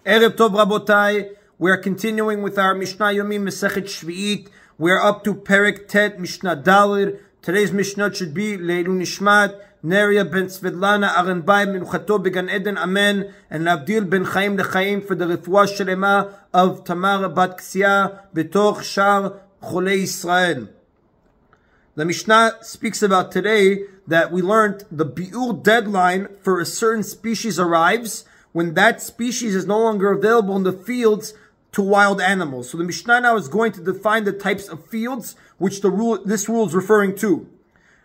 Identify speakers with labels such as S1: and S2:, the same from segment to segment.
S1: Erev Tov Rabotai, we are continuing with our Mishna Yomi Masechet Sheviit. We are up to Perek Tet Mishnah Daled. Today's Mishnah should be Leilu Nishmat, Neria ben Svedlana Arenbai Menuchato Began Eden Amen, and Avdil ben Chaim Lechaim for the Refuah Shelema of Tamar Bat Ksia Betoch Shar Cholei Israel. The Mishnah speaks about today that we learned the biur deadline for a certain species arrives when that species is no longer available in the fields to wild animals. So the Mishnah now is going to define the types of fields which this rule is referring to.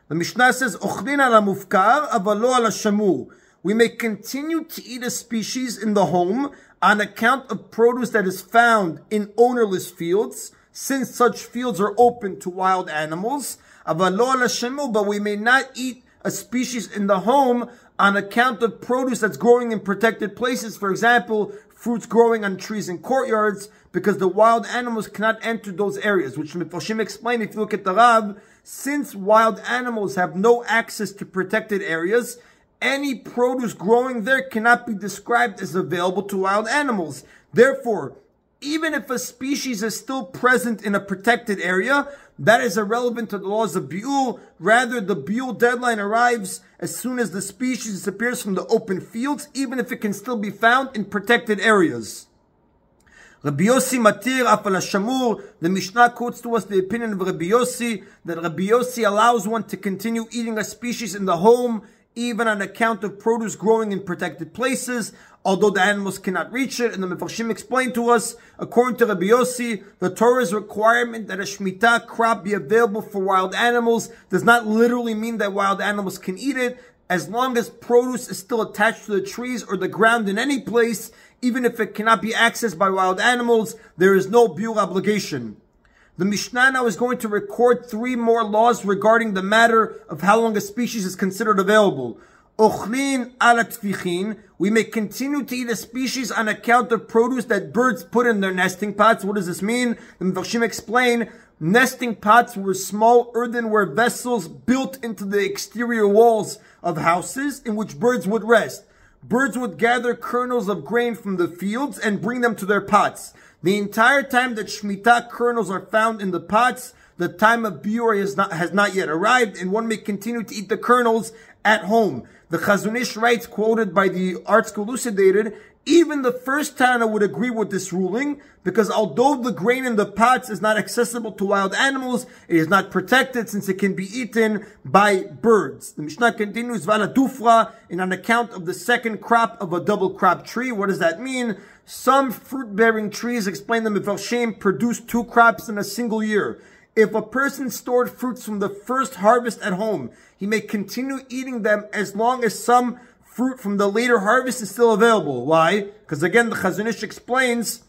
S1: The Mishnah says, "Ochlin ala mufkar, aval lo ala shamur." We may continue to eat a species in the home on account of produce that is found in ownerless fields, since such fields are open to wild animals. Aval lo ala shamur, but we may not eat a species in the home on account of produce that's growing in protected places. For example, fruits growing on trees in courtyards, because the wild animals cannot enter those areas, which Mefarshim explain, if you look at the Rav, since wild animals have no access to protected areas, any produce growing there cannot be described as available to wild animals. Therefore, even if a species is still present in a protected area, that is irrelevant to the laws of biur. Rather, the biur deadline arrives as soon as the species disappears from the open fields, even if it can still be found in protected areas. Rabbi Yossi matir afal shamur. The Mishnah quotes to us the opinion of Rabbi Yossi, that Rabbi Yossi allows one to continue eating a species in the home, even on account of produce growing in protected places, although the animals cannot reach it. And the Mefarshim explained to us, according to Rabbi Yossi, the Torah's requirement that a Shemitah crop be available for wild animals does not literally mean that wild animals can eat it. As long as produce is still attached to the trees or the ground in any place, even if it cannot be accessed by wild animals, there is no biur obligation. The Mishnah now is going to record 3 more laws regarding the matter of how long a species is considered available. Ochlin ala tfichin. We may continue to eat a species on account of produce that birds put in their nesting pots. What does this mean? The Mefarshim explain, nesting pots were small earthenware vessels built into the exterior walls of houses in which birds would rest. Birds would gather kernels of grain from the fields and bring them to their pots. The entire time that Shemitah kernels are found in the pots, the time of biur has not yet arrived, and one may continue to eat the kernels at home. The Chazon Ish writes, quoted by the Article Elucidated, even the first Tana would agree with this ruling, because although the grain in the pots is not accessible to wild animals, it is not protected since it can be eaten by birds. The Mishnah continues, Vala Dufra, and on account of the second crop of a double crop tree. What does that mean? Some fruit-bearing trees, explain the Mefarshim, produce 2 crops in a single year. If a person stored fruits from the first harvest at home, he may continue eating them as long as some fruit from the later harvest is still available. Why? Because again, the Chazon Ish explains,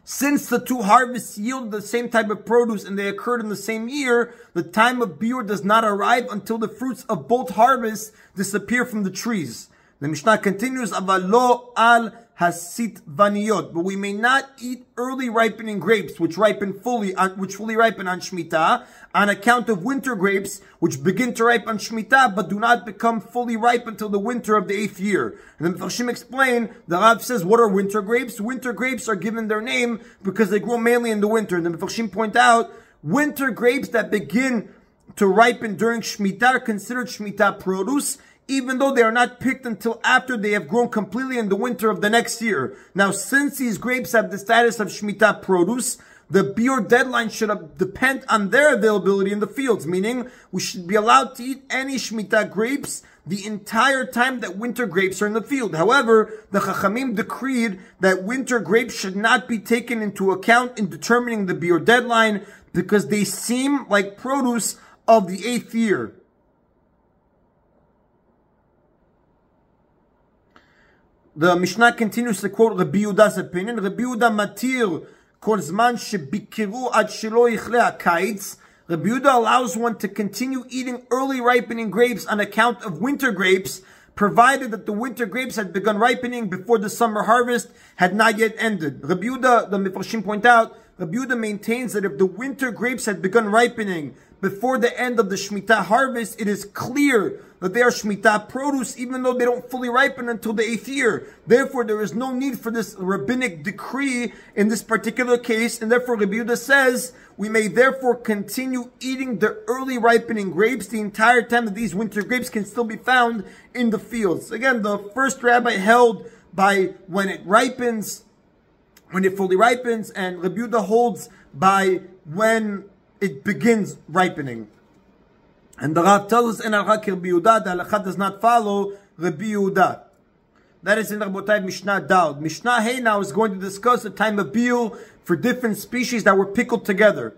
S1: since the 2 harvests yield the same type of produce and they occurred in the same year, the time of biur does not arrive until the fruits of both harvests disappear from the trees. The Mishnah continues, Aval lo al hasit vaniyot, but we may not eat early ripening grapes, which fully ripen on Shemitah, on account of winter grapes, which begin to ripen on Shemitah, but do not become fully ripe until the winter of the 8th year. And the Mefarshim explain, the Rav says, what are winter grapes? Winter grapes are given their name because they grow mainly in the winter. And the Mefarshim point out, winter grapes that begin to ripen during Shemitah are considered Shemitah produce, even though they are not picked until after they have grown completely in the winter of the next year. Now, since these grapes have the status of Shemitah produce, the biur deadline should depend on their availability in the fields, meaning we should be allowed to eat any Shemitah grapes the entire time that winter grapes are in the field. However, the Chachamim decreed that winter grapes should not be taken into account in determining the biur deadline because they seem like produce of the 8th year. The Mishnah continues to quote Rabbi Yehuda's opinion. Rabbi Yehuda matir kol zman shebikiru ad shelo yichle hakaitz. Rabbi Yehuda allows one to continue eating early ripening grapes on account of winter grapes, provided that the winter grapes had begun ripening before the summer harvest had not yet ended. Rabbi Yehuda, the Mefarshim point out, Rabbi Yehuda maintains that if the winter grapes had begun ripening before the end of the Shemitah harvest, it is clear that they are Shemitah produce, even though they don't fully ripen until the 8th year. Therefore, there is no need for this rabbinic decree in this particular case, and therefore Rabbi Yehuda says, we may therefore continue eating the early ripening grapes the entire time that these winter grapes can still be found in the fields. Again, the first rabbi held by when it ripens, when it fully ripens, and Rabbi Yehuda holds by when it begins ripening. And the Rav tells us in Al-Haq Rabbi Yehuda, the halakha does not follow Rabbi Yehuda. That is in Rabotai Mishnah Daud. Mishnah Hey now is going to discuss the time of Biul for different species that were pickled together.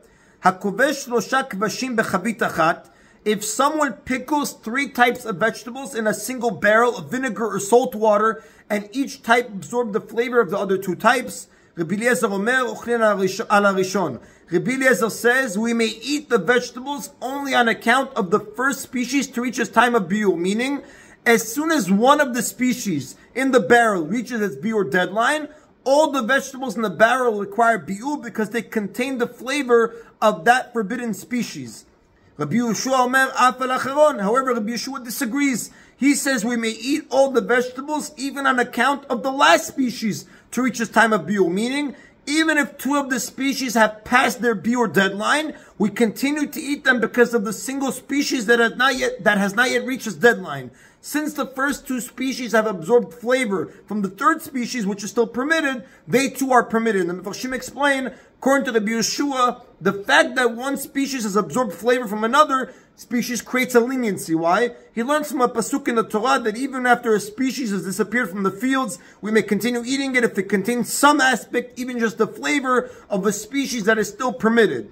S1: If someone pickles 3 types of vegetables in a single barrel of vinegar or salt water, and each type absorbs the flavor of the other 2 types, Rabbi Eliezer says we may eat the vegetables only on account of the first species to reach its time of biur, meaning as soon as one of the species in the barrel reaches its biur deadline, all the vegetables in the barrel require biur because they contain the flavor of that forbidden species. Rabbi Yeshua however, Rabbi Yeshua disagrees. He says we may eat all the vegetables even on account of the last species to reach its time of biur, meaning even if 2 of the species have passed their biur deadline, we continue to eat them because of the single species that has not yet reached its deadline. Since the first 2 species have absorbed flavor from the 3rd species, which is still permitted, they too are permitted. And the Mefarshim explain, according to Rabbi Yeshua, the fact that one species has absorbed flavor from another species creates a leniency. Why? He learns from a pasuk in the Torah that even after a species has disappeared from the fields, we may continue eating it if it contains some aspect, even just the flavor of a species that is still permitted.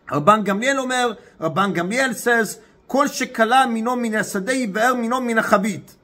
S1: Rabban Gamliel says, Kol shekala mino min hasadei ve'er mino min hachavit.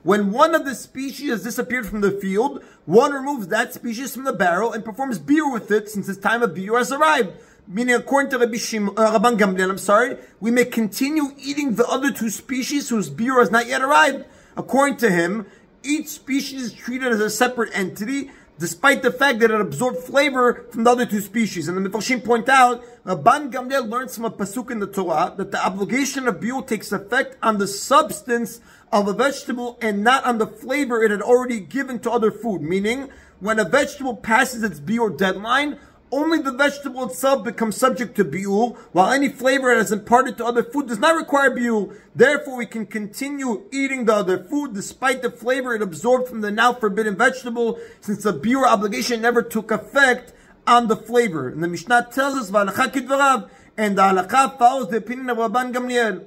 S1: When one of the species has disappeared from the field, one removes that species from the barrel and performs biur with it since its time of biur has arrived. Meaning, according to Rabban Gamliel, we may continue eating the other 2 species whose biur has not yet arrived. According to him, each species is treated as a separate entity, despite the fact that it absorbed flavor from the other 2 species. And the Mefarshim point out, Rabban Gamliel learns from a pasuk in the Torah that the obligation of biur takes effect on the substance of a vegetable and not on the flavor it had already given to other food. Meaning, when a vegetable passes its biur deadline, only the vegetable itself becomes subject to biur, while any flavor it has imparted to other food does not require biur. Therefore, we can continue eating the other food despite the flavor it absorbed from the now forbidden vegetable, since the biur obligation never took effect on the flavor. And the Mishnah tells us, "V'halakha kidvarav," and the halakha follows the opinion of Rabban Gamliel.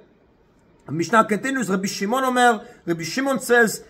S1: The Mishnah continues, Rabbi Shimon says,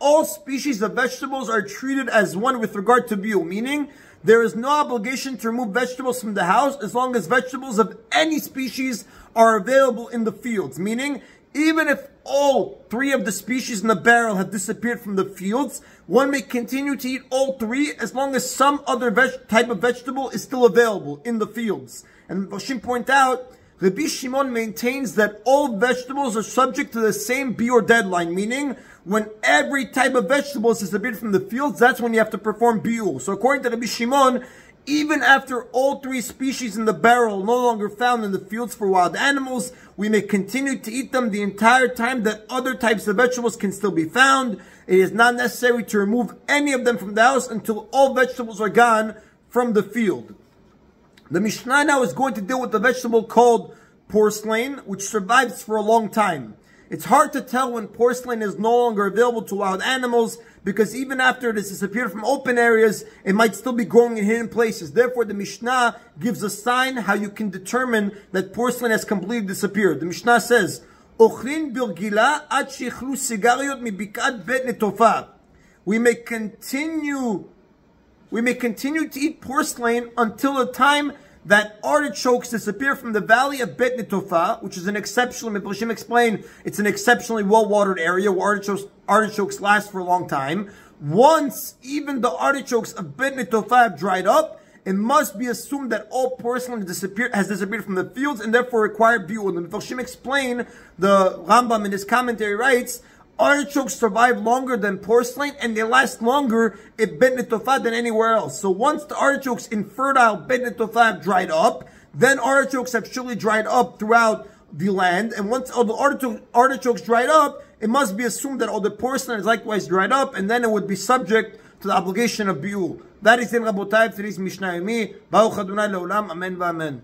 S1: all species of vegetables are treated as one with regard to biur, meaning there is no obligation to remove vegetables from the house as long as vegetables of any species are available in the fields. Meaning, even if all 3 of the species in the barrel have disappeared from the fields, one may continue to eat all 3 as long as some other type of vegetable is still available in the fields. And Vashim point out, Rabbi Shimon maintains that all vegetables are subject to the same biur deadline, meaning when every type of vegetable is disappeared from the fields, that's when you have to perform biur. So according to Rabbi Shimon, even after all 3 species in the barrel are no longer found in the fields for wild animals, we may continue to eat them the entire time that other types of vegetables can still be found. It is not necessary to remove any of them from the house until all vegetables are gone from the field. The Mishnah now is going to deal with the vegetable called porcelain, which survives for a long time. It's hard to tell when porcelain is no longer available to wild animals, because even after it has disappeared from open areas, it might still be growing in hidden places. Therefore, the Mishnah gives a sign how you can determine that porcelain has completely disappeared. The Mishnah says, "Ochrin birgila ad sheichlu sigariyot mibikat bet netofa." We may continue to eat porcelain until the time that artichokes disappear from the valley of Bet Netofa, which is an exceptionally, Mefarshim explain, it's an exceptionally well-watered area where artichokes last for a long time. Once even the artichokes of Bet Netofa have dried up, it must be assumed that all porcelain has disappeared from the fields and therefore require biur. The Mefarshim explain, the Rambam in his commentary writes, artichokes survive longer than porcelain and they last longer in Bet Netofa than anywhere else. So once the artichokes in fertile Bet Netofa have dried up, then artichokes have surely dried up throughout the land, and once all the artichokes dried up, it must be assumed that all the porcelain is likewise dried up, and then it would be subject to the obligation of bi'ul. That is in Rabotai, today's Mishna Yomi. Baruch Adonai Leolam, Amen v'Amen.